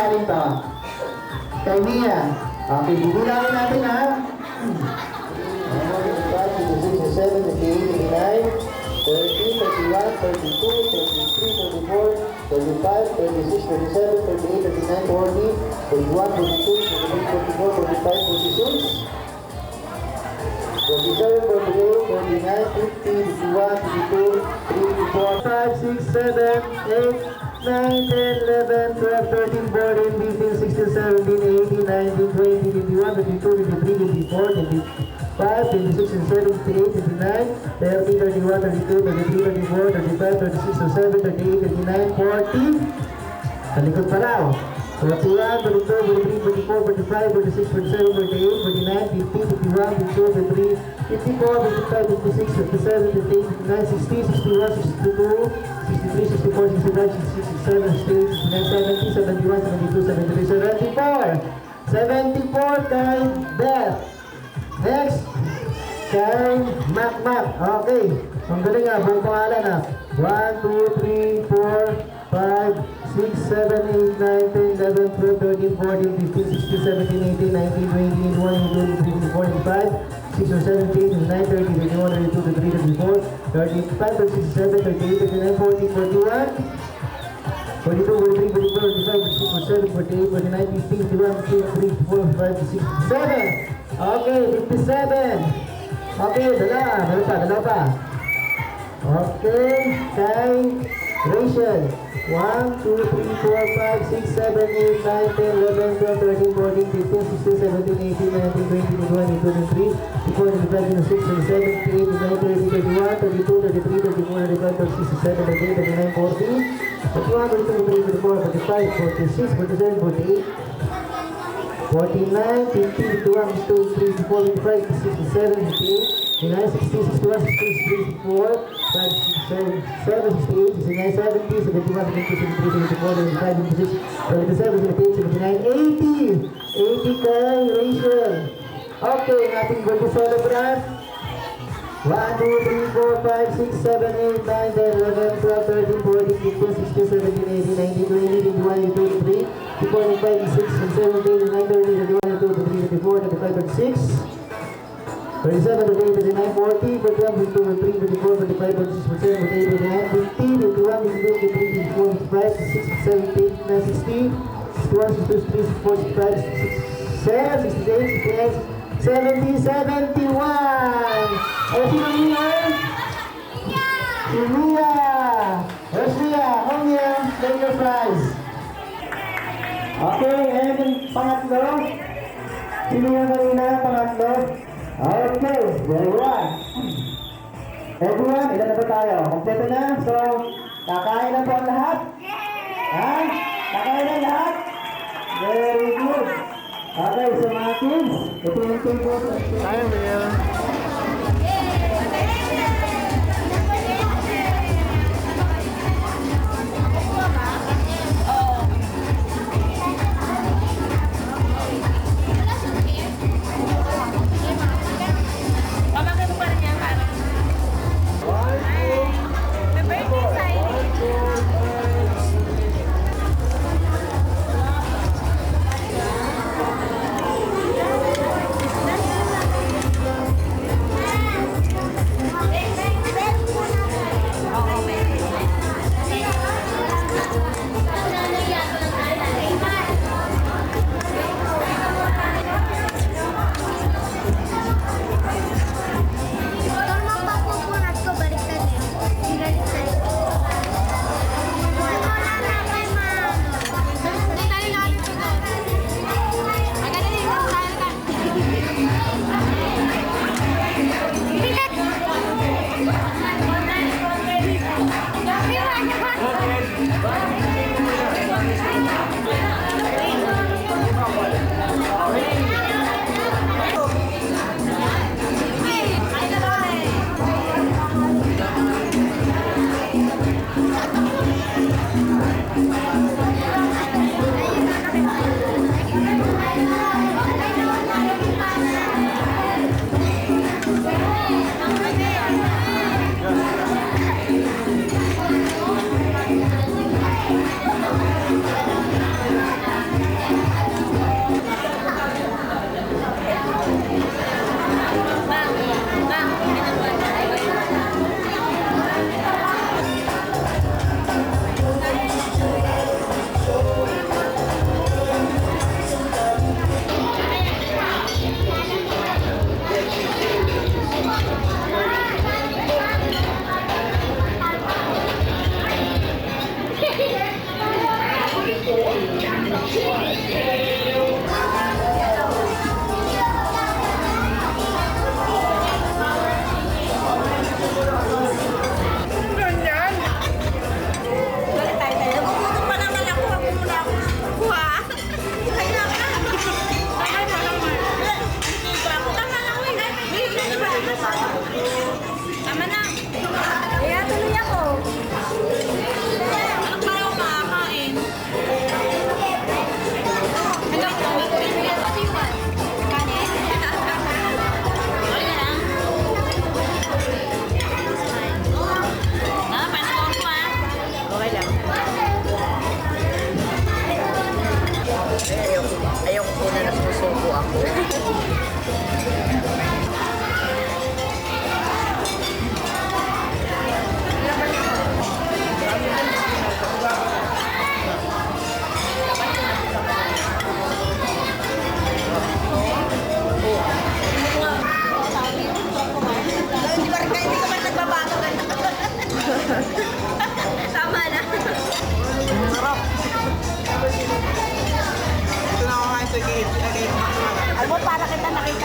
galing to? Kay Mia. Okay, bubulawin natin ha. 7, 8, 9, 30, 31, 32, 33, 34, 35, 36, 37, 38, 39, 40, 41, 42, 43, 44, 45, 46, 47, 48, 49, 50, 51, 52, 53, 54, 5, 6, 7, 8, 9, 10, 11, 12, 13, 14, 15, 16, 17, 18, 19, 20, 21, 22, 23, 24, 25, 26, 27, 28, 29, 30, 31, 32, 33, 34, 35, 36, 37, 38, 39, 40. Sa likod pa lang. 41, 42, 43, 44, 45, 46, 47, 48, 49, 50, 51, 52, 53, 54, 55, 56, 57, 58, 59, 60, 61, 62, 63, 64, 65, 66, 67, 68, 69, 70, 71, 72, 73, 74. 74 kay Beth. Next, kay Mac. Okay. Ang galing nga, buong pangalan ha. 1, 2, 3, 4, 5, 6, 7, 8, 9, 10, 11, 12, 13, 14, 15, 16, 17, 18, 19, 20, 21, 22, 23, 24, 25, 6 or 7, 8, 9, 30, 31, 32, 33, 34, 35, 36, 37, 38, 39, 40, 41, 42, 43, 44, 45, 46, 47, 48, 49, 50, 51, 52, 53, 54, 55, 56, 57. Okay, 57. Okay, dalawa pa. Okay, kay Rachel. 1, 2, 3, 4, 5, 6, 7, 8, 9, 10, 11, 12, 13, 14, 15, 16, 17, 18, 19, 20, 21, 22, 23, 24, 25, 26, 27, 28, 29, 30, 31, 32, 33, 34, 35, 36, 37, 38, 39, 40, 41, 42, 43, 44, 45, 46, 47, 48, 49, 50, 51, 52, 53, 54, 55, 56, 57, 58, 59, 60, 61, 63, 64, 5, 6, 7, 68, 69, 70, 71, 72, 73, 74, 75, 76, 77, 78, 79, 80! 80 kay Rachel. Okay, ang ating birthday celebrant. 1, 2, 3, 4, 5, 6, 7, 8, 9, 10, 11, 12, 13, 14, 15, 16, 17, 18, 19, 20, 21, 22, 23, 24, 25, 26, 27, 28, 29, 30, 31, 32, 33, 34, 35, 36, 37, 38, 39, 40, 41, 42, 43, 44, 45, 46, 47, 48, 49, 50, 51, 52, 53, 54, 55, 56, 57, 58, 59, 60, 61, 62, 63, 64, 65, 67, 68, 69, 70, 71! O sino Mia? Si Mia! Where's Mia? Oh Mia, take your prize. Okay, and yung pangatlo. Sino yung kanina? Pangatlo. Okay, everyone. Everyone, ilan na ba tayo? Kompleto na? So, kakain na po ang lahat? Ha? Kakain na lahat? Very good. Okay, so mga kids, ito yung table. Tayo, Mia.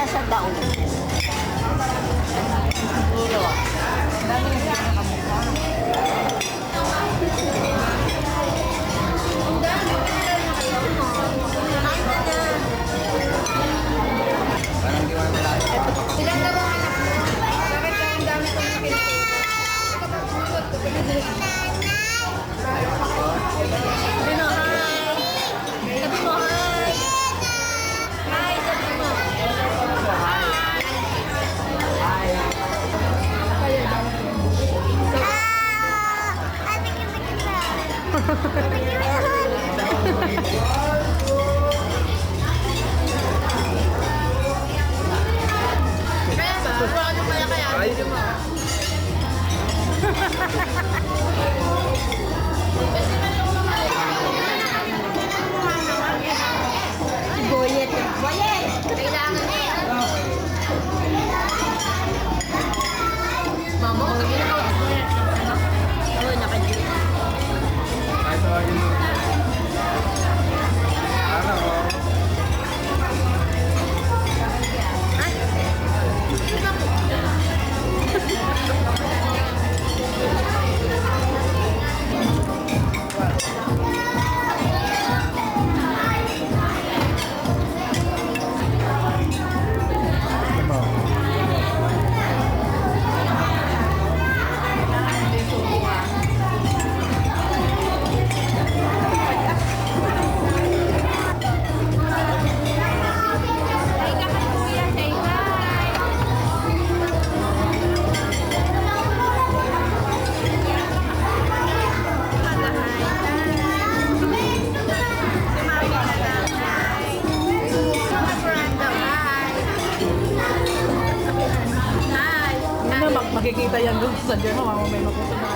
yan sa daon. Ulo. Dami na siya nakamukha. Parang di wala lahat. Ilan na bang anak mo? Bakit ang dami kong nakikita? Sabi mo, hi! Sabi mo, hi! Hi, sabi mo. Kaya ba? Ano pala kaya? Ayun mo. Boyet. Boyet! Kailangan eh. Mama, kung ginagawa ko boyet. Oo, nakadito. Ay, tawagin mo. Ano? Makikita yan doon sa dyan mo, mamamay mapunta na.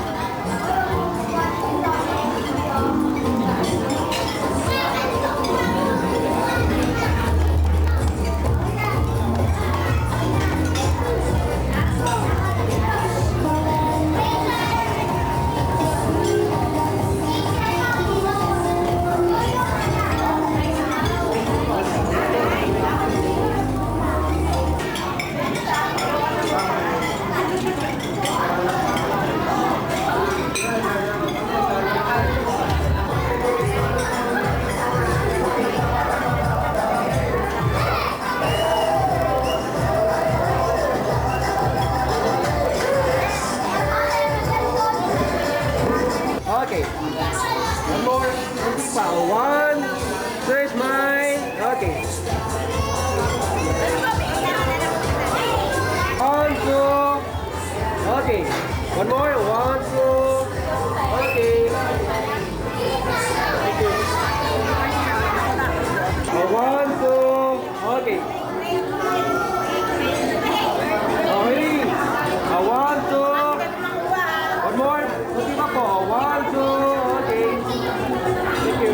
Okay. One more. Hindi pa. One. Two, smile. Okay. One, two. Okay. One more. One, two. Okay. Thank you. One, two. Okay. Okay. One, two. One more. Kunti pa po. One, two. Okay. Thank you.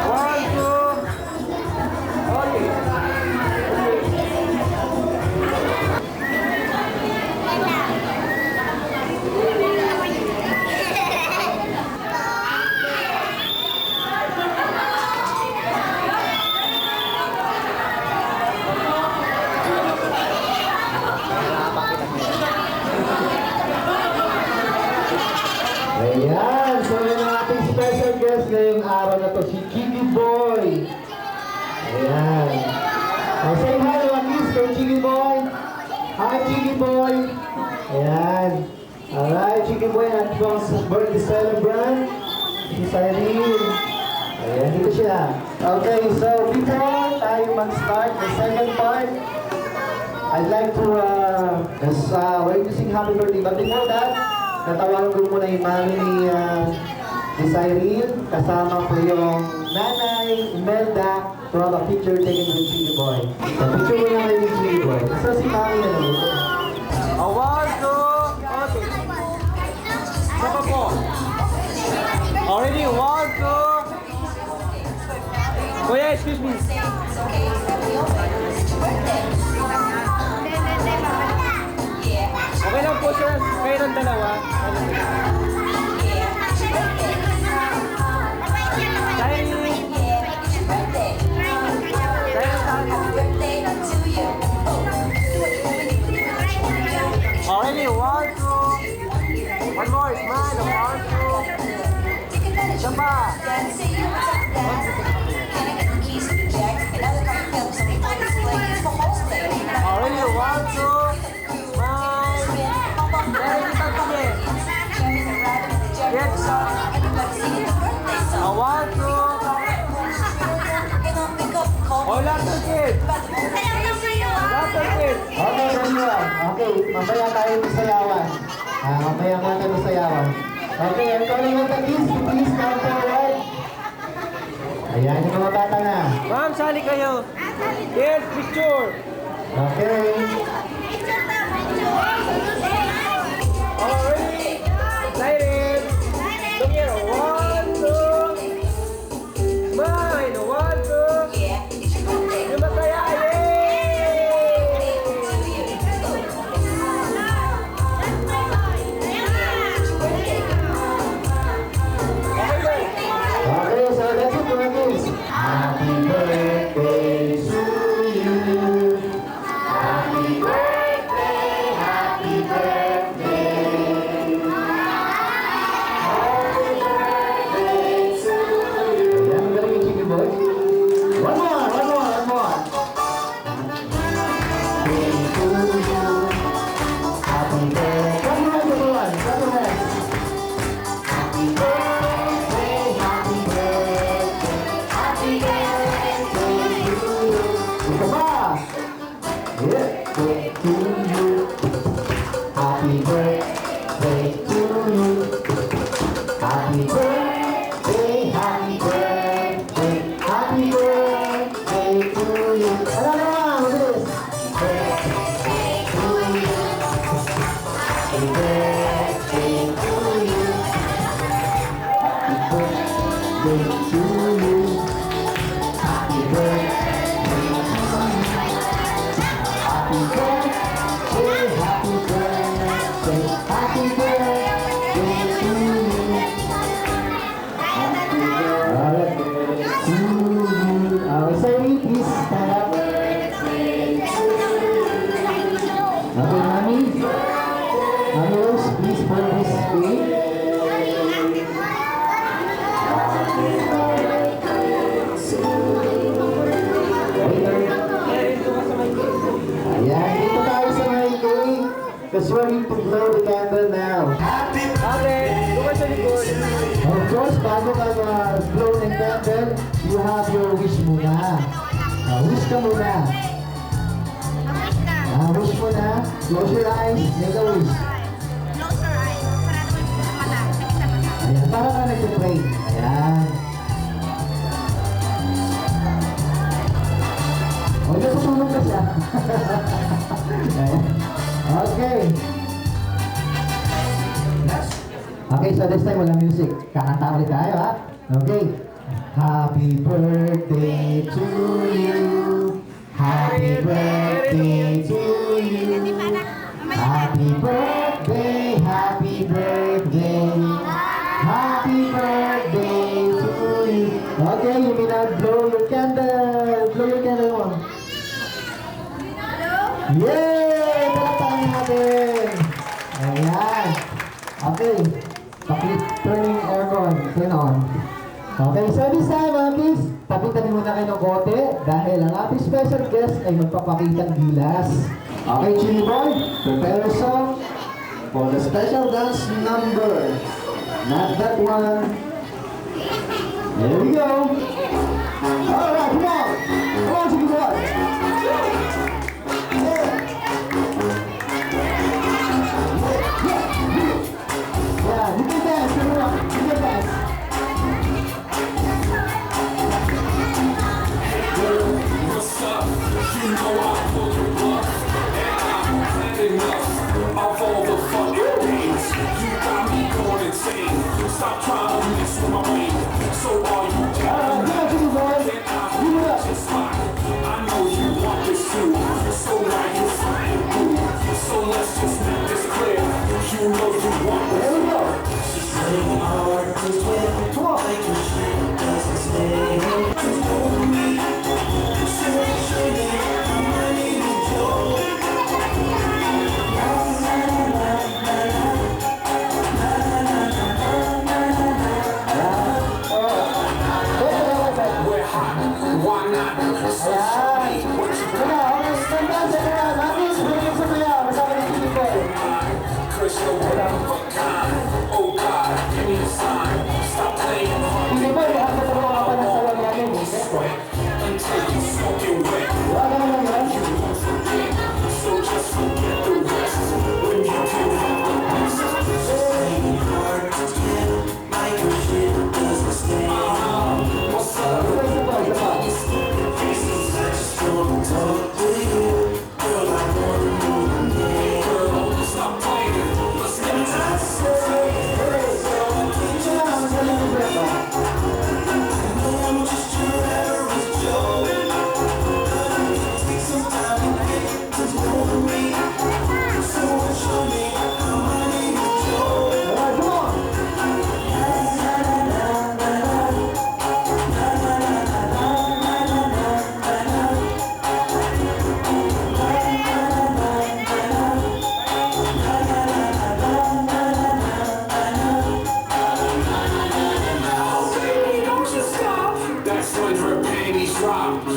One, two. Okay. Ayan, so yun ang ating special guest ngayong araw na to, si Chiggy Boy. Ayan. Say hi, one kiss kay Chiggy Boy. Hi, Chiggy Boy. Ayan. Alright, Chiggy Boy, at po ang birthday celebrant, si Cyrene. Ayan, dito siya. Okay, so before tayo mag-start the second part, I'd like to, we're going to sing happy birthday, but before that, natawagan ko muna yung mami ni Cyrene, kasama po yung nanay, Imelda, to have a picture taken with Chiggy Boy. So, picture mo namin with Chiggy Boy. So, si mami na lang. One, two. Okay. Sapa po. Already. One, two. Kuya, excuse me. Okay lang po sir. Kayo ng dalawa. Cyrene. Okay, everyone. Okay, mamaya tayo sayawan. Mamaya nga tayo sayawan. Okay, I'm calling on the kids. Please come forward. Ayan, yung mga bata na. Ma'am, sali kayo. Yes, picture. Okay. Already. Excited. Look here. 1, 2. Smile. 1, 2. Yung masaya. Okay, so that's it mga kids. Happy birthday to you. Happy birthday, happy birthday. Happy birthday to you. Ayan, galing yung chicken boy. One more. Birthday to you. Happy birthday. Come on, everyone. Come on. Happy birthday, happy birthday. Happy birthday to you. Ito ba? Yeah. To you. Happy birthday to you. Happy birthday, happy birthday. Happy birthday to you. Ano naman? Mabilis. Birthday to you. Happy birthday to you. Happy birthday to you. Happy birthday to you. Happy birthday, happy birthday, happy birthday to you. Happy birthday to you. Sorry, please stand up. Okay, Mommy. Mommy Rose, please hold this way. Ayan, dito tayo sa may cake. Because we're going to blow the candle now. Okay, lumas sa likod. Of course, bago ka blow ng candle, you have your wish muna. Wish ka muna. Wish muna. Close your eyes. Make a wish. Ayan, para ka nag-pray. Ayan. O, natutulog na siya. Ayan. Okay. Okay, so this time wala music. Kakanta ulit tayo, ha? Okay. Happy birthday to you. Happy birthday to you. Happy birthday, happy birthday. Happy birthday to you. Okay, you may now blow your candle. Blow your candle mo. Yay! Palakpakan natin. Ayan. Okay. Turning aircon. Turn on. Okay, so this time mga kids, tabi-tabi muna kayo ng kote dahil ang ating special guest ay magpapakitang gilas. Okay, Chili Boy, prepare your song for the special dance number. Not that one. There we go. Alright, come on. Come on, Chili Boy. Yeah, you can dance, everyone. You can dance. What's up? You know I pull the plug, and I'm had enough of all the fucking games. You got me going insane. Stop trying to mess with my brain. So are you down? Then I'm just fine. I know you want this too. So now you find who. So let's just make this clear. You know you want this. There we go.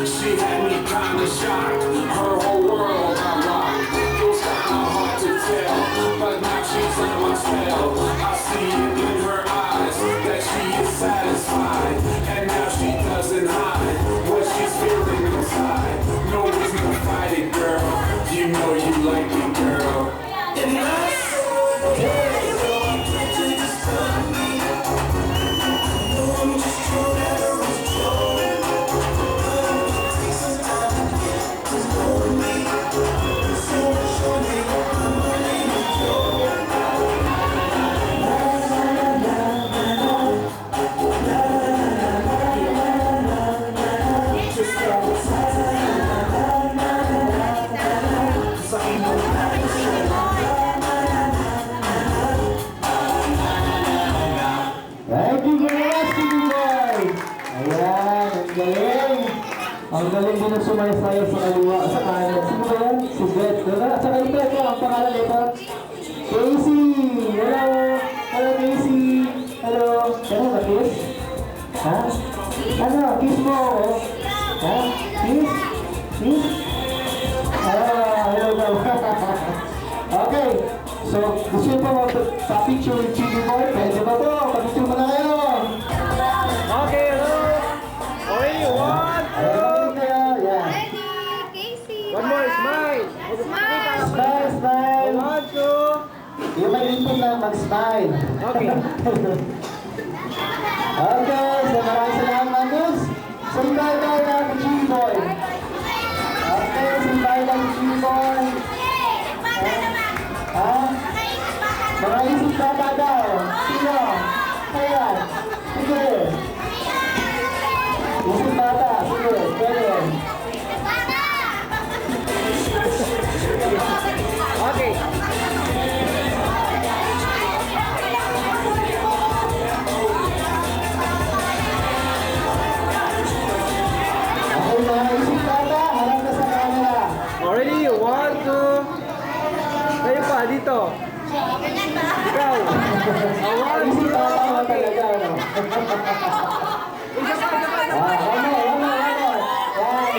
She had me kinda shocked. Her whole world got rocked. It was kinda hard to tell, but now she's in my spell. I see it in her eyes that she is satisfied, and now she doesn't hide what she's feeling inside. No reason to fight it, girl. You know you like it, girl. And that's Thank you very much, Sige Boy! Ayan, ang galing! Ang galing din ang sumaysaya sa kaliwa, sa kanan. Sino ba yan? Si Beth. At saka ito, ang pangalan nito. Casey! Hello! Hello, Casey! Hello! Ano ba, kiss? Ha? Ano? Kiss mo ako? Ha? Kiss? Kiss? Hello daw. Okay. So, gusto nyo pa mag-picture with Chigi Boy? Pwede ba po? Pag-picture mo na kayo! Okay, hello. Okay, one, two. Ayan, kayo. Yeah. Casey. One more, smile. Smile, smile! One, two. Yung may ipin na mag-smile. Okay. Okay, so maraming salamat, Nils. So, invite tayo natin Chigi Boy. Okay, so invite natin Chigi Boy. Ha? Mga isip bata daw. Sino? Ayan. Sige. Isip bata. Sige. Pwede. Okay. Okay, mga isip bata. Harap na sa camera. Already, one, two. Kayo pa, dito. Ikaw. Isip bata mo talaga, ano? Isa pa, isa pa, isa pa. One more, one more, one more. Yan.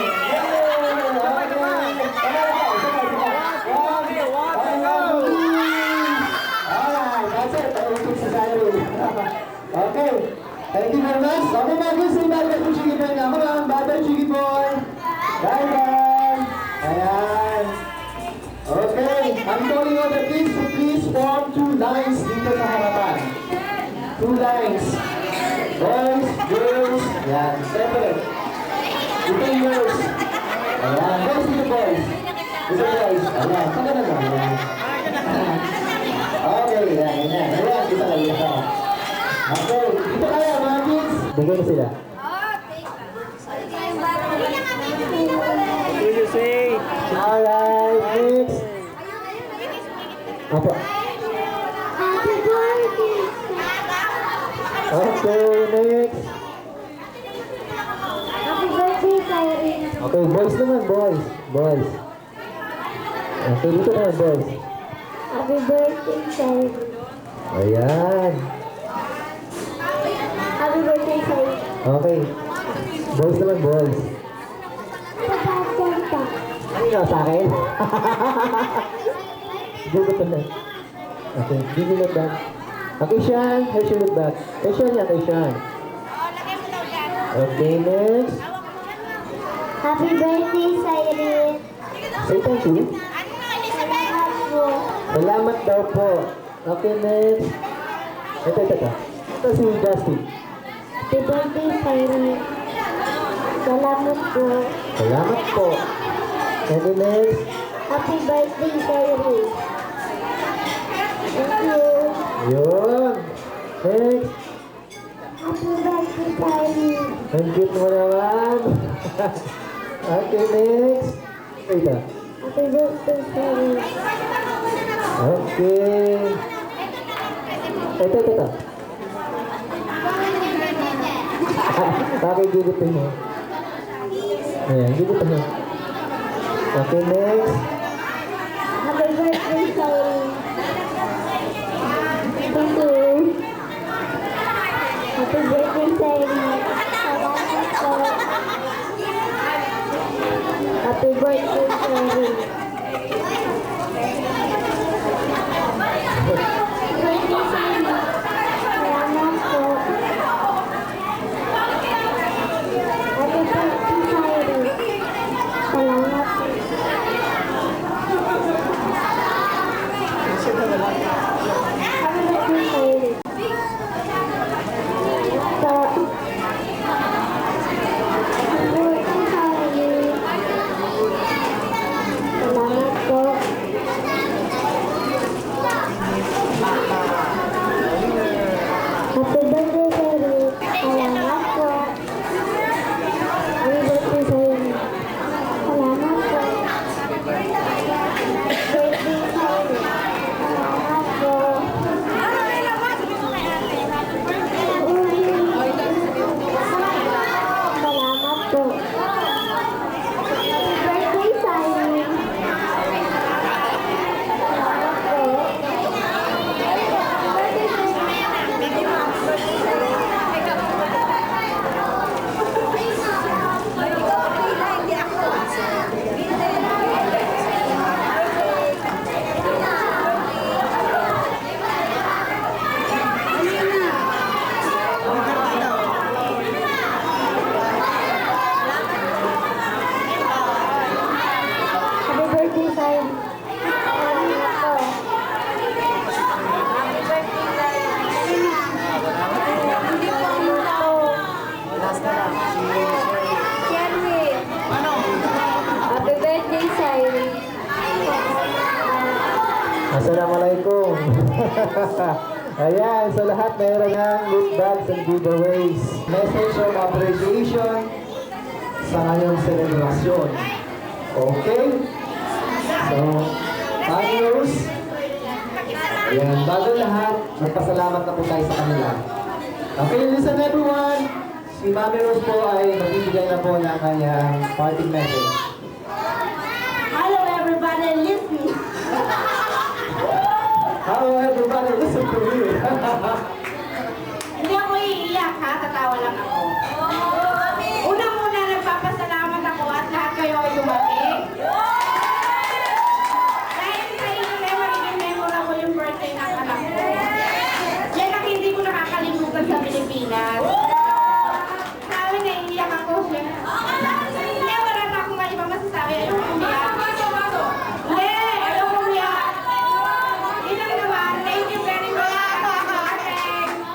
Okay, one, two, go. Alright, that's it. Thank you, Cesare. Okay. Thank you very much. Okay, Marcus, invite ko Chigi Boy na. Come on, bye-bye, Chigi Boy. Bye-bye. Ayan. Okay, I'm calling on the kids to please form 2 lines dito sa harapan. 2 lines. Boys, girls. Ayan, separate. Ito yung girls. Ayan, boys dito boys. Dito boys. Ayan, saka na lang. Ayan. Okay, ayan, ayan. Ayan, dito kayo. Dito. Okay, dito kayo mga kids. Bigay na sila. What do you say? Alright, next. Apa? Okay, next. Happy birthday, Kyrie. Okay, boys naman, boys. Boys. Okay, dito naman, boys. Happy birthday, Kyrie. Ayan. Happy birthday, Kyrie. Okay. Boys naman, boys. Pagkakanta. Ano nga sa akin? Give it na. Okay, give it back. Okay, Sean. Here she look back. Kay Sean yan, kay Sean. Okay, next. Happy birthday, Cyril. Say thank you. Salamat po. Salamat daw po. Okay, next. Ito. Ito si Justin. Happy birthday, Cyril. Salamat po. Salamat po. Okay, next. Happy birthday, Cyril. Thank you. Yun. Next. Happy birthday, Cyril. Ang cute mo naman. Okay, next. Ito. Happy birthday, Cyril. Okay. Ito. Okay, give it to me. Ayan, give it to me. Okay, next. Happy birthday, Cyril. Thank you. Happy birthday, Cyril. Salamat po. Happy birthday, Sherry. Salamat po. Happy birthday, Sherry. Salamat po. Happy birthday, Sherry. So, happy birthday, Sherry. Salamat po. Happy birthday, Sherry. Salamat po. Happy birthday, Sherry. Salamat po. Birthday, Sherry. Salamat po. Salamat po. Happy birthday, Sherry. Salamat po. Happy birthday, Sai. Salamat po. Happy birthday, Sai. Salamat po. Sherry. Happy birthday, Sai. Assalamualaikum. Ayan, sa lahat mayroon ng gift bags and giveaways. Message of appreciation sa ngayong selebrasyon. Okay? So, Rose. Ayan, bago lahat, magpasalamat na po tayo sa kanila. Okay, listen everyone. Si Mami Rose po ay magbibigay na po ng kanyang parting message. Hello, everybody. Listen. Hello everybody, listen to me. Hindi ako iiyak, ha? Tatawa lang ako. Unang-una, nagpapasalamat ako at lahat kayo ay dumating. Dahil sa inyo na magiging memorable yung birthday ng anak ko. Yan ang hindi ko nakakalimutan sa Pilipinas. Sabi, naiiyak ako siya. Hindi, wala na akong mali pa masasabi. Ayaw ko umiyak. Hindi, ayaw ko umiyak. Yun lang naman. Thank you very much.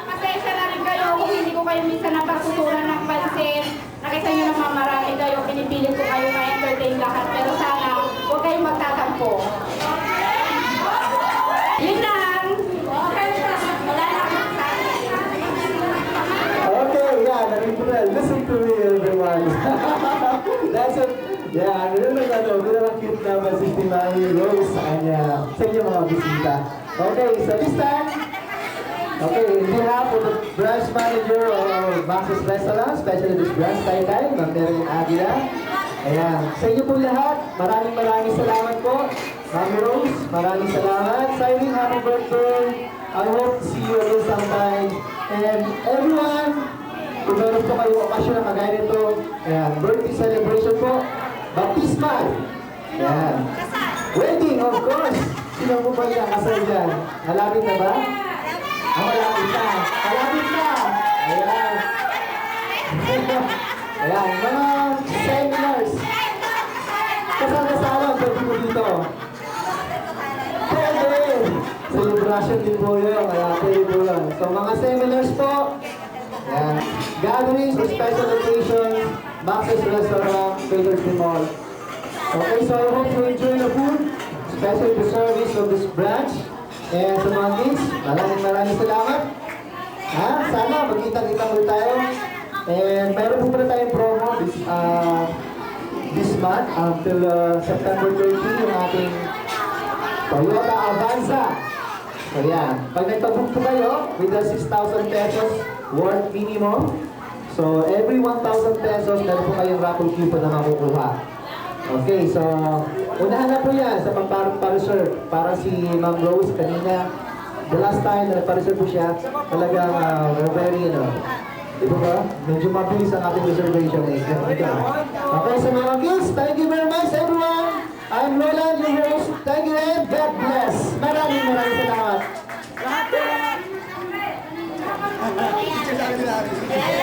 Pasensya na rin kayo kung hindi ko kayo minsan napagtutunan ng pansin. Nakita nyo naman marami kayo. Pinipilit ko kayo ma-entertain lahat. Pero sana, huwag kayong magtatampo. Yun lang. Wala na akong masasabi. Okay, yeah, narinig ko na. Listen to me everyone. That's it. Yeah, ganun ang cute na message ni Mami Rose sa kanya, sa inyo mga bisita. Okay, so this time, okay, in behalf of the branch manager of Max's Restaurant, especially this branch Taytay, Ma'am Marilyn Aguila. Ayan, sa inyo po lahat, maraming salamat po. Mami Rose, maraming salamat. Signing, happy birthday. I hope to see you again sometime. And everyone, kung meron po kayo okasyon na kagaya nito, ayan, birthday celebration po, baptismal. Ayan. Wedding, of course. Sino po ba niya kasal dyan? Malapit na ba? Malapit na. Malapit na. Ayan. Ayan, mga seminars. Kasama-sama, pwede mo dito. Pwede. Celebration din po yun, kaya pwede po yun. So, mga seminars po. Ayan. Gatherings or special occasions, Max's Restaurant, Fairview Mall. Okay, so I hope you enjoy the food, especially the service of this branch. And sa mga kids, maraming salamat. Ha? Sana magkita-kita ulit tayo. And mayroon po pala tayong promo this month until September 30 yung ating Toyota Avanza. So yan, pag nagpabook po kayo with the 6,000 pesos worth minimum, so every 1,000 pesos meron po kayong raffle coupon na makukuha. Okay, so unahan na po yan sa pagpa-reserve para si Ma'am Rose kanina. The last time na nagpa-reserve po siya, talagang very, Di ba ba? Medyo mabilis ang ating reservation eh. Okay, sa mga kids, thank you very much everyone. I'm Roland, your host. Thank you and God bless. Maraming salamat. Yeah.